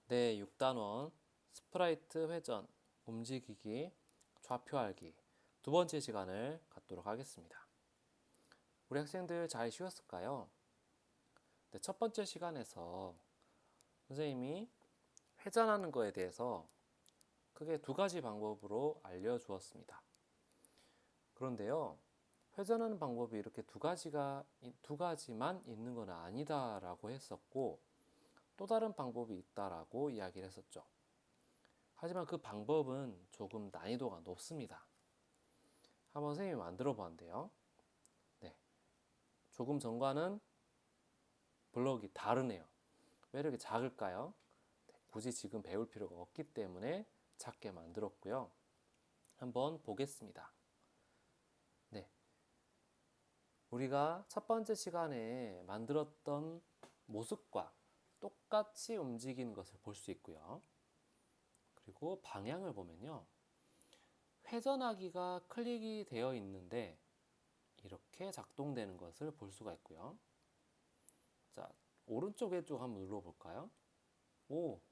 네, 6단원 스프라이트 회전, 움직이기, 좌표 알기 두 번째 시간을 갖도록 하겠습니다. 우리 학생들 잘 쉬었을까요? 네, 첫 번째 시간에서 선생님이 회전하는 거에 대해서 크게 두 가지 방법으로 알려주었습니다. 그런데요, 회전하는 방법이 이렇게 두 가지만 있는 건 아니다라고 했었고, 또 다른 방법이 있다라고 이야기를 했었죠. 하지만 그 방법은 조금 난이도가 높습니다. 한번 선생님이 만들어 봤는데요. 네. 조금 전과는 블럭이 다르네요. 왜 이렇게 작을까요? 네, 굳이 지금 배울 필요가 없기 때문에 작게 만들었고요. 한번 보겠습니다. 네. 우리가 첫 번째 시간에 만들었던 모습과 똑같이 움직이는 것을 볼 수 있고요. 그리고 방향을 보면요. 회전하기가 클릭이 되어 있는데 이렇게 작동되는 것을 볼 수가 있고요. 자, 오른쪽 왼쪽 한번 눌러볼까요?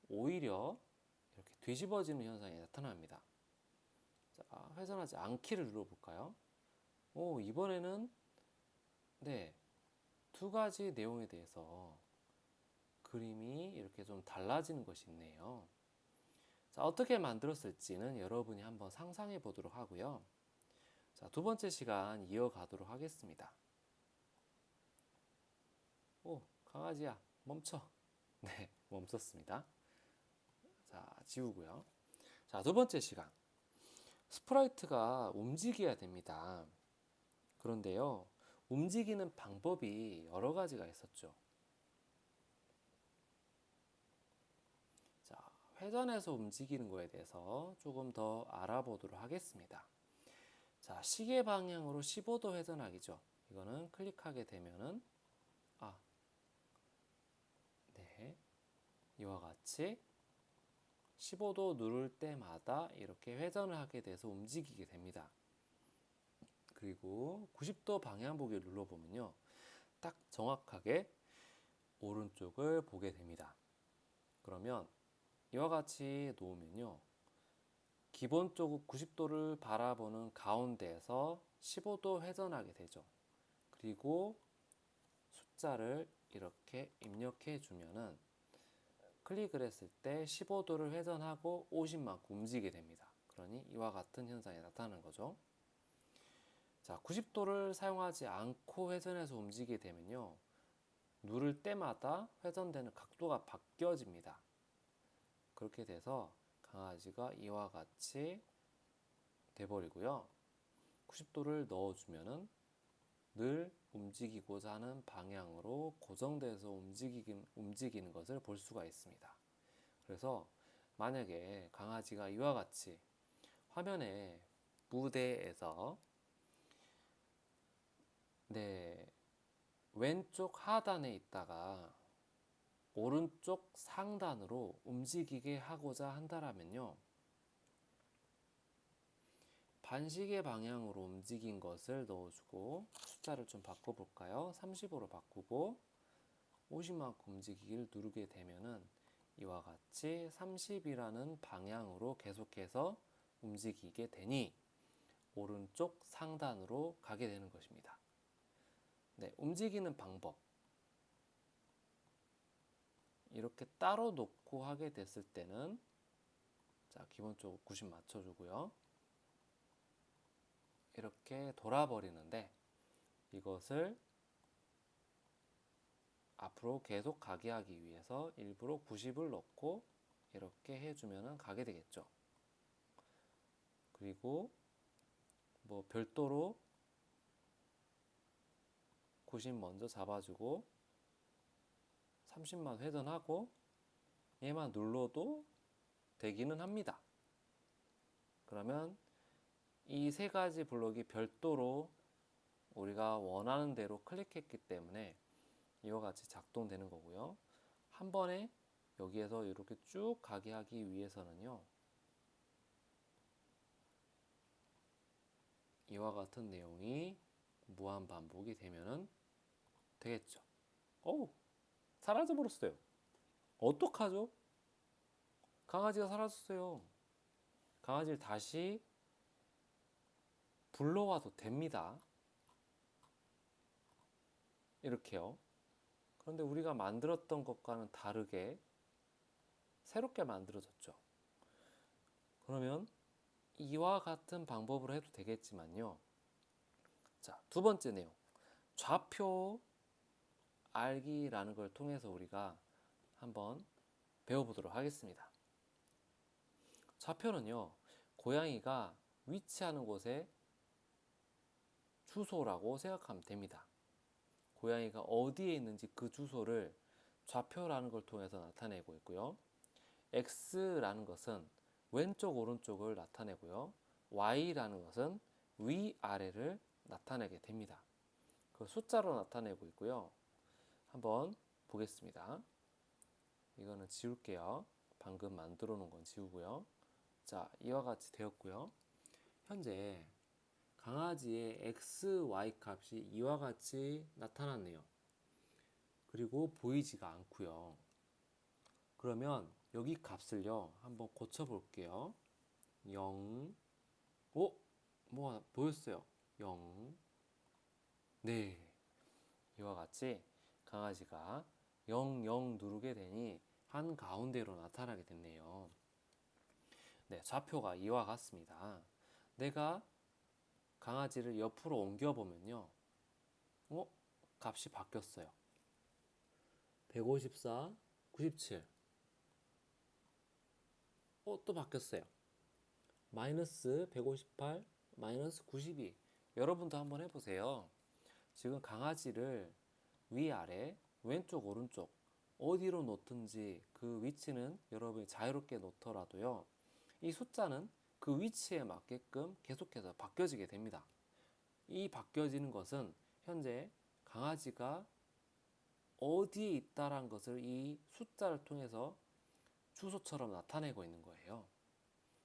오히려 이렇게 뒤집어지는 현상이 나타납니다. 자, 회전하지 않기를 눌러볼까요? 이번에는 네, 두 가지 내용에 대해서 그림이 이렇게 좀 달라지는 것이 있네요. 자, 어떻게 만들었을지는 여러분이 한번 상상해 보도록 하고요. 자, 두 번째 시간 이어가도록 하겠습니다. 강아지야, 멈춰. 네, 멈췄습니다. 자, 지우고요. 자, 두 번째 시간. 스프라이트가 움직여야 됩니다. 그런데요, 움직이는 방법이 여러 가지가 있었죠. 자, 회전해서 움직이는 거에 대해서 조금 더 알아보도록 하겠습니다. 자, 시계 방향으로 15도 회전하기죠. 이거는 클릭하게 되면은, 아, 네. 이와 같이 15도 누를 때마다 이렇게 회전을 하게 돼서 움직이게 됩니다. 그리고 90도 방향 보기를 눌러보면요. 딱 정확하게 오른쪽을 보게 됩니다. 그러면 이와 같이 놓으면요. 기본적으로 90도를 바라보는 가운데에서 15도 회전하게 되죠. 그리고 숫자를 이렇게 입력해 주면은 클릭을 했을 때 15도를 회전하고 50만큼 움직이게 됩니다. 그러니 이와 같은 현상이 나타나는 거죠. 자, 90도를 사용하지 않고 회전해서 움직이게 되면요. 누를 때마다 회전되는 각도가 바뀌어집니다. 그렇게 돼서 강아지가 이와 같이 돼버리고요. 90도를 넣어주면은 늘 움직이고자 하는 방향으로 고정돼서 움직이는 것을 볼 수가 있습니다. 그래서 만약에 강아지가 이와 같이 화면에 무대에서 네, 왼쪽 하단에 있다가 오른쪽 상단으로 움직이게 하고자 한다면요. 반시계 방향으로 움직인 것을 넣어주고 숫자를 좀 바꿔볼까요? 30으로 바꾸고 50만큼 움직이기를 누르게 되면은 이와 같이 30이라는 방향으로 계속해서 움직이게 되니 오른쪽 상단으로 가게 되는 것입니다. 네, 움직이는 방법. 이렇게 따로 놓고 하게 됐을 때는 자, 기본적으로 90 맞춰주고요. 이렇게 돌아버리는데 이것을 앞으로 계속 가게 하기 위해서 일부러 90을 넣고 이렇게 해주면 가게 되겠죠. 그리고 뭐 별도로 90 먼저 잡아주고 30만 회전하고 얘만 눌러도 되기는 합니다. 그러면 이 세 가지 블록이 별도로 우리가 원하는 대로 클릭했기 때문에 이와 같이 작동되는 거고요. 한 번에 여기에서 이렇게 쭉 가게 하기 위해서는요. 이와 같은 내용이 무한 반복이 되면은 되겠죠. 사라져 버렸어요. 어떡하죠? 강아지가 사라졌어요. 강아지를 다시 불러와도 됩니다. 이렇게요. 그런데 우리가 만들었던 것과는 다르게 새롭게 만들어졌죠. 그러면 이와 같은 방법으로 해도 되겠지만요. 자, 두 번째 내용. 좌표 알기라는 걸 통해서 우리가 한번 배워보도록 하겠습니다. 좌표는요, 고양이가 위치하는 곳의 주소라고 생각하면 됩니다. 고양이가 어디에 있는지 그 주소를 좌표라는 걸 통해서 나타내고 있고요. X라는 것은 왼쪽 오른쪽을 나타내고요. Y라는 것은 위아래를 나타내게 됩니다. 그 숫자로 나타내고 있고요. 한번 보겠습니다. 이거는 지울게요. 방금 만들어 놓은 건 지우고요. 자, 이와 같이 되었고요. 현재 강아지의 x, y 값이 이와 같이 나타났네요. 그리고 보이지가 않고요. 그러면 여기 값을요, 한번 고쳐 볼게요. 0, 뭐가 보였어요? 0, 네. 이와 같이 강아지가 0, 0 누르게 되니 한가운데로 나타나게 됐네요. 네, 좌표가 이와 같습니다. 내가 강아지를 옆으로 옮겨보면요. 값이 바뀌었어요. 154, 97. 또 바뀌었어요. 마이너스 158, 마이너스 92. 여러분도 한번 해보세요. 지금 강아지를 위아래, 왼쪽, 오른쪽 어디로 놓든지 그 위치는 여러분이 자유롭게 놓더라도요. 이 숫자는 그 위치에 맞게끔 계속해서 바뀌어지게 됩니다. 이 바뀌어지는 것은 현재 강아지가 어디에 있다라는 것을 이 숫자를 통해서 주소처럼 나타내고 있는 거예요.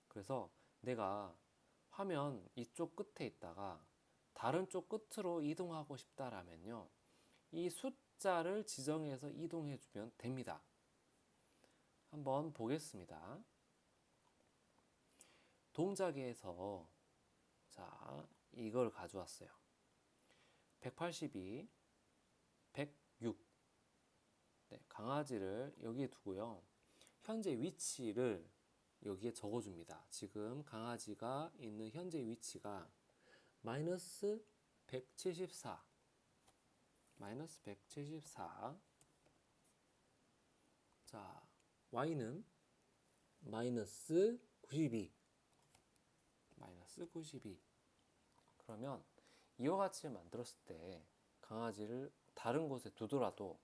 그래서 내가 화면 이쪽 끝에 있다가 다른 쪽 끝으로 이동하고 싶다라면요. 이 숫자를 지정해서 이동해 주면 됩니다. 한번 보겠습니다. 동작에서 자, 이걸 가져왔어요. 182, 106. 네, 강아지를 여기에 두고요. 현재 위치를 여기에 적어줍니다. 지금 강아지가 있는 현재 위치가 마이너스 174. 마이너스 174. 자, y는 마이너스 92. 마이너스 92. 그러면 이와 같이 만들었을 때 강아지를 다른 곳에 두더라도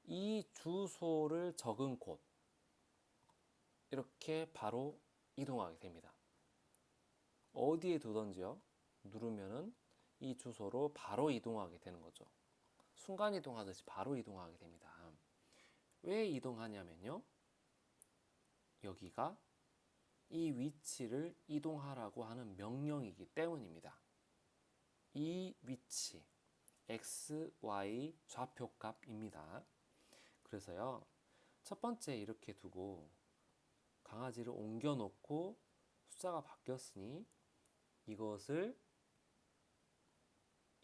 이 주소를 적은 곳 이렇게 바로 이동하게 됩니다. 어디에 두던지요? 누르면은 이 주소로 바로 이동하게 되는 거죠. 순간 이동하듯이 바로 이동하게 됩니다. 왜 이동하냐면요. 여기가 이 위치를 이동하라고 하는 명령이기 때문입니다. 이 위치 x, y 좌표값입니다. 그래서요. 첫 번째 이렇게 두고 강아지를 옮겨 놓고 숫자가 바뀌었으니 이것을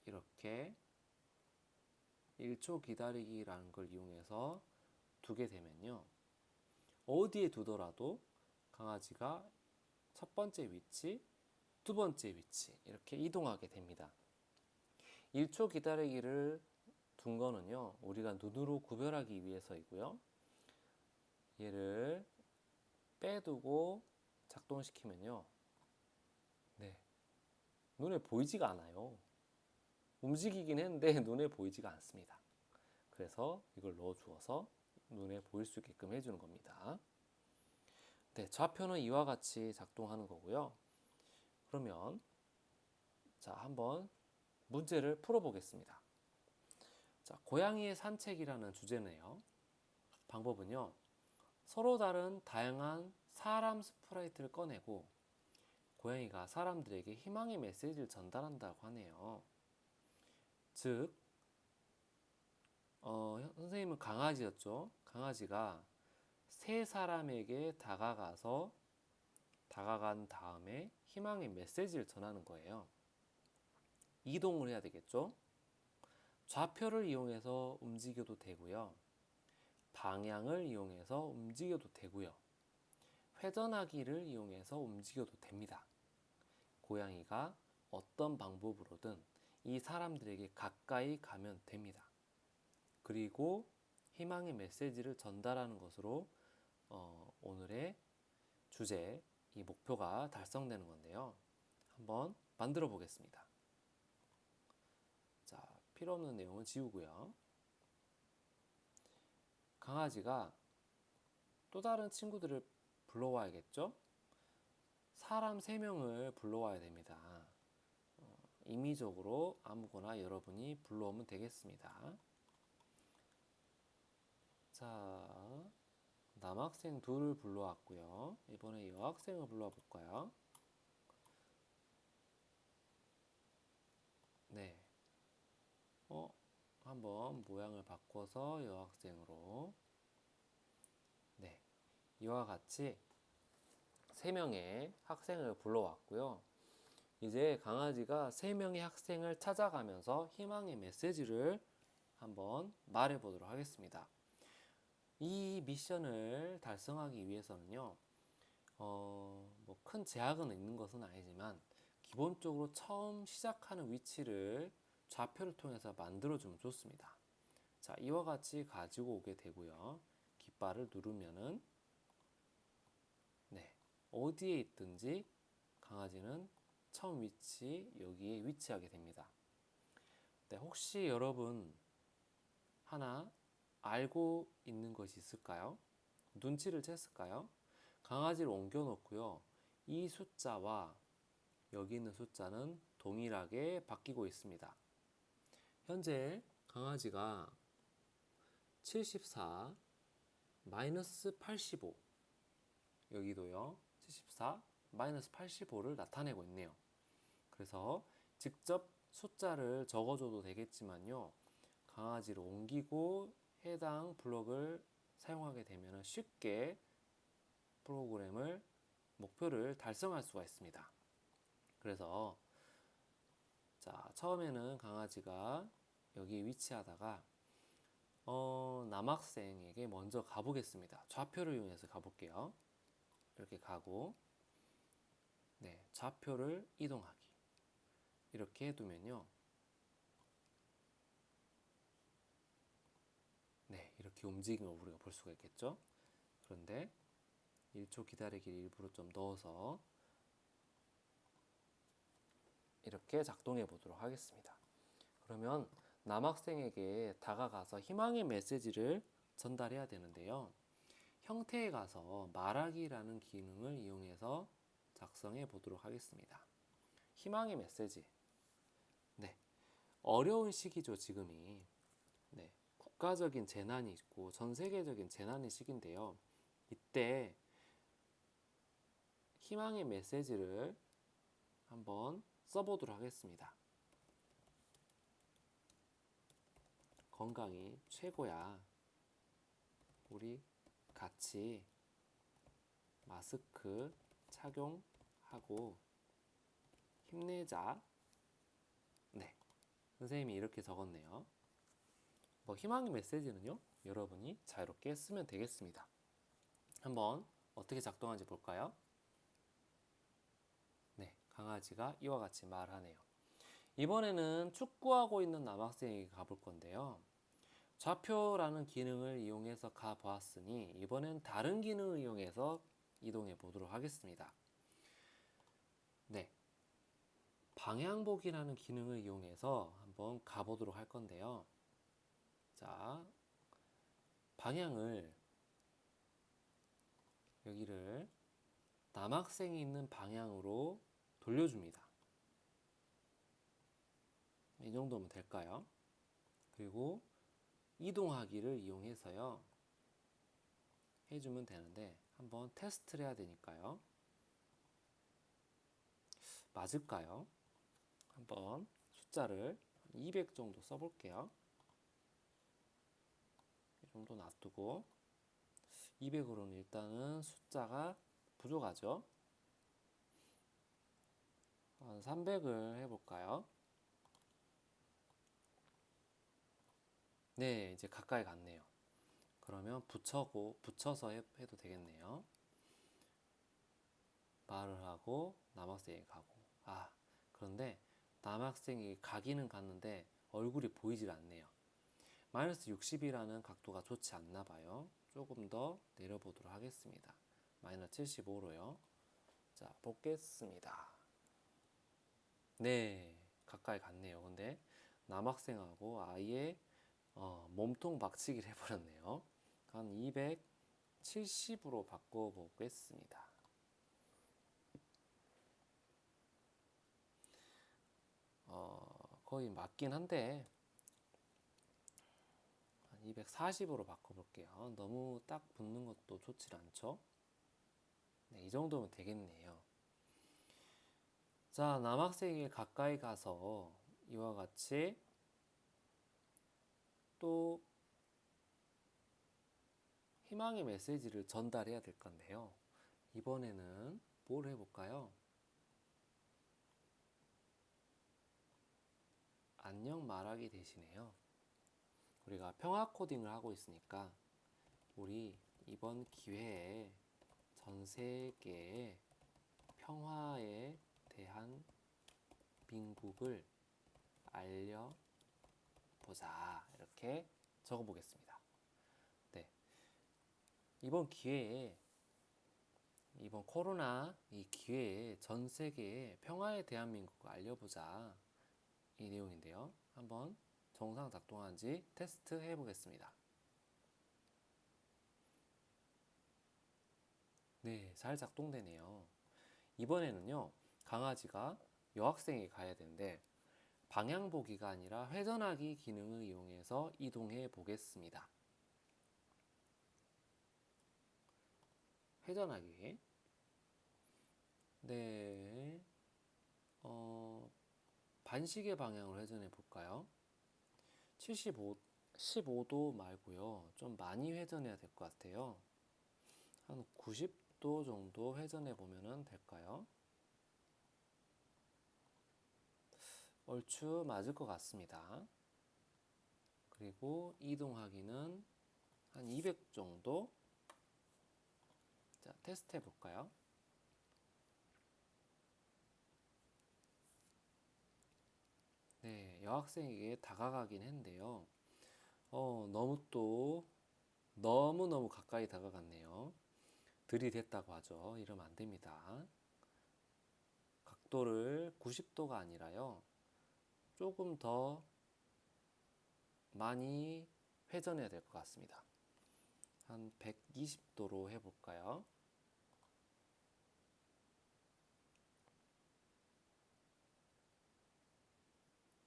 이렇게 1초 기다리기라는 걸 이용해서 두게 되면요. 어디에 두더라도 강아지가 첫 번째 위치, 두 번째 위치 이렇게 이동하게 됩니다. 1초 기다리기를 둔 거는요. 우리가 눈으로 구별하기 위해서이고요. 얘를 빼두고 작동시키면요. 네. 눈에 보이지가 않아요. 움직이긴 했는데 눈에 보이지가 않습니다. 그래서 이걸 넣어 주어서 눈에 보일 수 있게끔 해주는 겁니다. 네, 좌표는 이와 같이 작동하는 거고요. 그러면 자, 한번 문제를 풀어보겠습니다. 자, 고양이의 산책이라는 주제네요. 방법은요. 서로 다른 다양한 사람 스프라이트를 꺼내고 고양이가 사람들에게 희망의 메시지를 전달한다고 하네요. 즉, 선생님은 강아지였죠. 강아지가 세 사람에게 다가간 다음에 희망의 메시지를 전하는 거예요. 이동을 해야 되겠죠? 좌표를 이용해서 움직여도 되고요. 방향을 이용해서 움직여도 되고요. 회전하기를 이용해서 움직여도 됩니다. 고양이가 어떤 방법으로든 이 사람들에게 가까이 가면 됩니다. 그리고 희망의 메시지를 전달하는 것으로 오늘의 주제, 이 목표가 달성되는 건데요. 한번 만들어 보겠습니다. 자, 필요 없는 내용은 지우고요. 강아지가 또 다른 친구들을 불러와야겠죠? 사람 3명을 불러와야 됩니다. 임의적으로 아무거나 여러분이 불러오면 되겠습니다. 자, 남학생 둘을 불러왔고요. 이번에 여학생을 불러와 볼까요? 네. 한번 모양을 바꿔서 여학생으로. 네. 이와 같이 3명의 학생을 불러왔고요. 이제 강아지가 3명의 학생을 찾아가면서 희망의 메시지를 한번 말해 보도록 하겠습니다. 이 미션을 달성하기 위해서는요, 뭐 큰 제약은 있는 것은 아니지만, 기본적으로 처음 시작하는 위치를 좌표를 통해서 만들어주면 좋습니다. 자, 이와 같이 가지고 오게 되고요. 깃발을 누르면은, 네, 어디에 있든지 강아지는 처음 위치, 여기에 위치하게 됩니다. 네, 혹시 여러분 하나 알고 있는 것이 있을까요? 눈치를 챘을까요? 강아지를 옮겨 놓고요. 이 숫자와 여기 있는 숫자는 동일하게 바뀌고 있습니다. 현재 강아지가 74, 마이너스 85, 여기도요. 74, 마이너스 85를 나타내고 있네요. 그래서 직접 숫자를 적어줘도 되겠지만요. 강아지를 옮기고 해당 블록을 사용하게 되면 쉽게 프로그램을 목표를 달성할 수가 있습니다. 그래서 자, 처음에는 강아지가 여기 위치하다가 남학생에게 먼저 가보겠습니다. 좌표를 이용해서 가볼게요. 이렇게 가고, 네, 좌표를 이동하기. 이렇게 해두면요. 네, 이렇게 움직임을 우리가 볼 수가 있겠죠. 그런데 1초 기다리기를 일부러 좀 넣어서 이렇게 작동해 보도록 하겠습니다. 그러면 남학생에게 다가가서 희망의 메시지를 전달해야 되는데요. 형태에 가서 말하기라는 기능을 이용해서 작성해 보도록 하겠습니다. 희망의 메시지. 네, 어려운 시기죠, 지금이. 네, 국가적인 재난이 있고 전 세계적인 재난의 시기인데요. 이때 희망의 메시지를 한번 써보도록 하겠습니다. 건강이 최고야. 우리 같이 마스크 착용하고 힘내자. 네, 선생님이 이렇게 적었네요. 뭐 희망의 메시지는요, 여러분이 자유롭게 쓰면 되겠습니다. 한번 어떻게 작동하는지 볼까요? 네, 강아지가 이와 같이 말하네요. 이번에는 축구하고 있는 남학생에게 가볼 건데요. 좌표라는 기능을 이용해서 가보았으니 이번엔 다른 기능을 이용해서 이동해 보도록 하겠습니다. 네, 방향보기라는 기능을 이용해서 한번 가보도록 할 건데요. 자, 방향을 여기를 남학생이 있는 방향으로 돌려줍니다. 이 정도면 될까요? 그리고 이동하기를 이용해서요. 해주면 되는데 한번 테스트를 해야 되니까요. 맞을까요? 한번 숫자를 200 정도 써볼게요. 이 정도 놔두고 200으로는 일단은 숫자가 부족하죠. 300을 해볼까요? 네, 이제 가까이 갔네요. 그러면 붙여서 해도 되겠네요. 말을 하고 남학생이 가고. 그런데 남학생이 가기는 갔는데 얼굴이 보이질 않네요. 마이너스 60이라는 각도가 좋지 않나 봐요. 조금 더 내려보도록 하겠습니다. 마이너스 75로요. 자, 보겠습니다. 네, 가까이 갔네요. 근데 남학생하고 아예 몸통 박치기를 해버렸네요. 한 270으로 바꿔보겠습니다. 거의 맞긴 한데 한 240으로 바꿔볼게요. 너무 딱 붙는 것도 좋지 않죠? 네, 이 정도면 되겠네요. 자, 남학생이 가까이 가서 이와 같이 또 희망의 메시지를 전달해야 될 건데요. 이번에는 뭘 해볼까요? 안녕 말하기 대신에요. 우리가 평화 코딩을 하고 있으니까 우리 이번 기회에 전 세계에 평화에 대한 민국을 알려보자. 이렇게 적어보겠습니다. 네. 이번 기회에, 이번 코로나 이 기회에 전 세계에 평화에 대한 민국을 알려보자. 이 내용인데요. 한번 정상 작동하는지 테스트 해보겠습니다. 네, 잘 작동되네요. 이번에는요, 강아지가 여학생이 가야 되는데 방향 보기가 아니라 회전하기 기능을 이용해서 이동해 보겠습니다. 회전하기. 네, 반시계 방향으로 회전해 볼까요? 15도 말고요. 좀 많이 회전해야 될 것 같아요. 한 90도 정도 회전해 보면 될까요? 얼추 맞을 것 같습니다. 그리고 이동하기는 한 200 정도. 자, 테스트 해볼까요? 네, 여학생에게 다가가긴 했는데요. 너무너무 가까이 다가갔네요. 들이댔다고 하죠. 이러면 안 됩니다. 각도를 90도가 아니라요. 조금 더 많이 회전해야 될 것 같습니다. 한 120도로 해볼까요?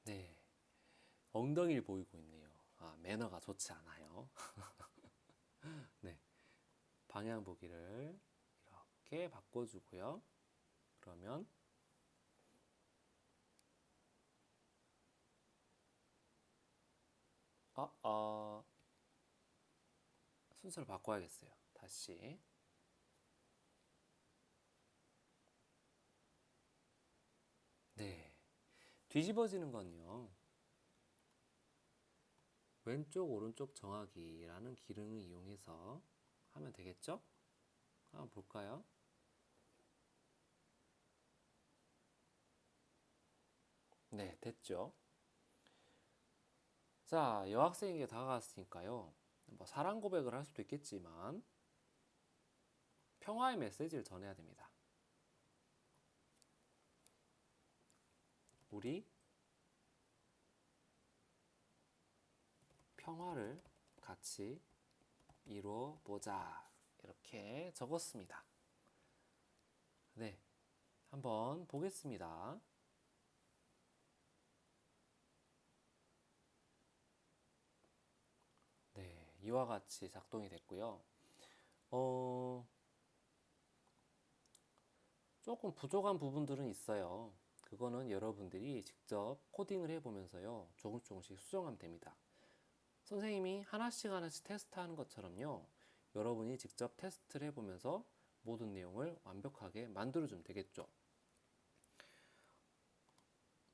네, 엉덩이를 보이고 있네요. 매너가 좋지 않아요. 네, 방향 보기를 이렇게 바꿔주고요. 그러면 순서를 바꿔야겠어요. 다시. 네, 뒤집어지는 건요. 왼쪽 오른쪽 정하기라는 기능을 이용해서 하면 되겠죠? 한번 볼까요? 네, 됐죠. 자, 여학생에게 다가갔으니까요. 뭐 사랑 고백을 할 수도 있겠지만 평화의 메시지를 전해야 됩니다. 우리 평화를 같이 이루어 보자. 이렇게 적었습니다. 네, 한번 보겠습니다. 네, 이와 같이 작동이 됐고요. 조금 부족한 부분들은 있어요. 그거는 여러분들이 직접 코딩을 해보면서요. 조금씩 수정하면 됩니다. 선생님이 하나씩 테스트하는 것처럼요. 여러분이 직접 테스트를 해보면서 모든 내용을 완벽하게 만들어주면 되겠죠.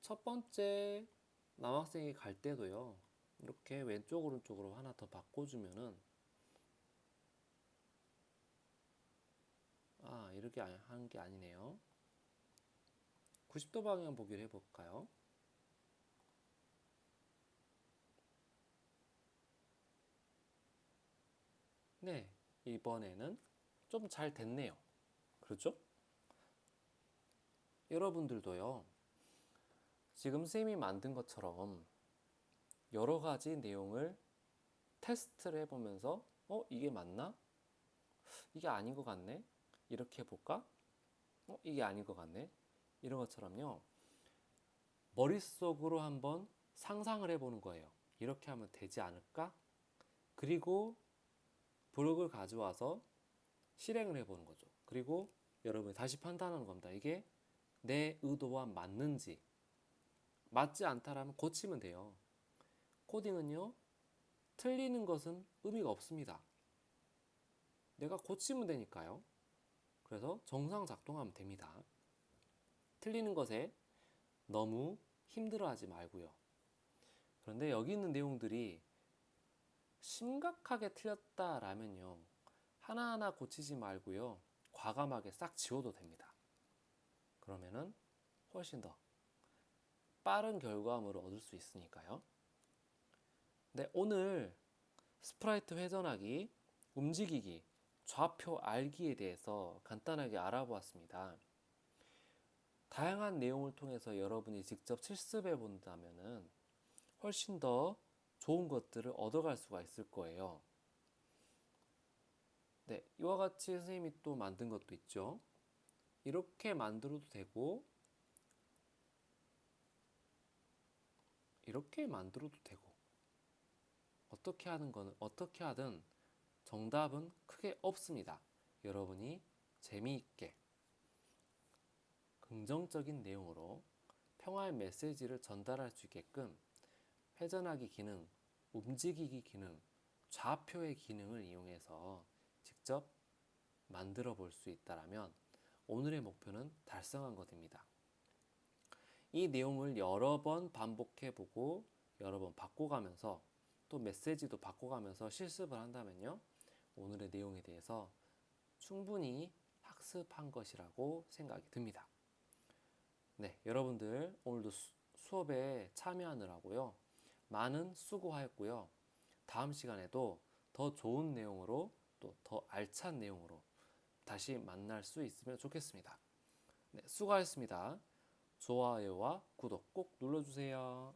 첫 번째 남학생이 갈 때도요, 이렇게 왼쪽 오른쪽으로 하나 더 바꿔주면은, 이렇게 하는 게 아니네요. 90도 방향 보기를 해볼까요? 네, 이번에는 좀 잘 됐네요. 그렇죠? 여러분들도요, 지금 쌤이 만든 것처럼 여러 가지 내용을 테스트를 해보면서, 이게 맞나? 이게 아닌 것 같네? 이렇게 해볼까? 이게 아닌 것 같네? 이런 것처럼요, 머릿속으로 한번 상상을 해보는 거예요. 이렇게 하면 되지 않을까? 그리고 블록을 가져와서 실행을 해보는 거죠. 그리고 여러분이 다시 판단하는 겁니다. 이게 내 의도와 맞는지, 맞지 않다라면 고치면 돼요. 코딩은요, 틀리는 것은 의미가 없습니다. 내가 고치면 되니까요. 그래서 정상 작동하면 됩니다. 틀리는 것에 너무 힘들어하지 말고요. 그런데 여기 있는 내용들이 심각하게 틀렸다라면요, 하나하나 고치지 말고요, 과감하게 싹 지워도 됩니다. 그러면은 훨씬 더 빠른 결과물을 얻을 수 있으니까요. 네, 오늘 스프라이트 회전하기, 움직이기, 좌표 알기에 대해서 간단하게 알아보았습니다. 다양한 내용을 통해서 여러분이 직접 실습해 본다면은 훨씬 더 좋은 것들을 얻어갈 수가 있을 거예요. 네, 이와 같이 선생님이 또 만든 것도 있죠. 이렇게 만들어도 되고, 이렇게 만들어도 되고, 어떻게 하든 정답은 크게 없습니다. 여러분이 재미있게 긍정적인 내용으로 평화의 메시지를 전달할 수 있게끔 회전하기 기능, 움직이기 기능, 좌표의 기능을 이용해서 직접 만들어 볼 수 있다면 오늘의 목표는 달성한 것입니다. 이 내용을 여러 번 반복해 보고 여러 번 바꿔가면서 또 메시지도 바꿔가면서 실습을 한다면요, 오늘의 내용에 대해서 충분히 학습한 것이라고 생각이 듭니다. 네, 여러분들 오늘도 수업에 참여하느라고요, 많은 수고하였고요. 다음 시간에도 더 좋은 내용으로 또 더 알찬 내용으로 다시 만날 수 있으면 좋겠습니다. 네, 수고하셨습니다. 좋아요와 구독 꼭 눌러주세요.